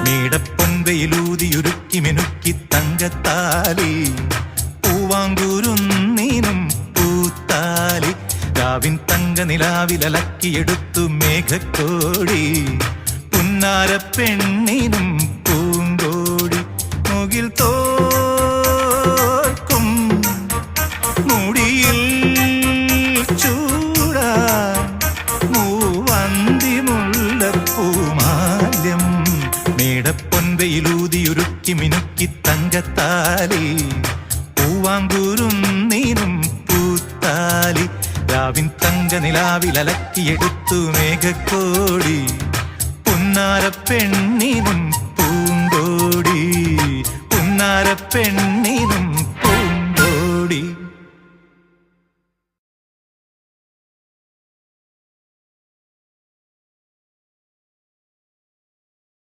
മേടപ്പൊൻവയിലൂതിയുരുക്കി മിനുക്കി തങ്കത്താലി പൂവാങ്കൂരുന്നീനും പൂത്താലി രാവിൻ തങ്ക നിലാവിലലക്കിയെടുത്തു മേഘക്കോടി പുന്നാര പെണ്ണിനും പൂങ്കോടി മുകിൽ തോർക്കും മുടിയിൽ ചൂടാൻ മൂവന്തി മുല്ലപ്പൂമാല്യം മേടപ്പൊൻവയിലൂതിയുരുക്കി മിനുക്കി തങ്കത്താലി പൂവാങ്കൂരുന്നീനും പൂത്താലി രാവിൻ തങ്ക നിലാവിലലക്കിയെടുത്തു മേഘക്കോടി പുന്നാര പെണ്ണിനും പൂങ്കോടി പുന്നാര പെണ്ണിനും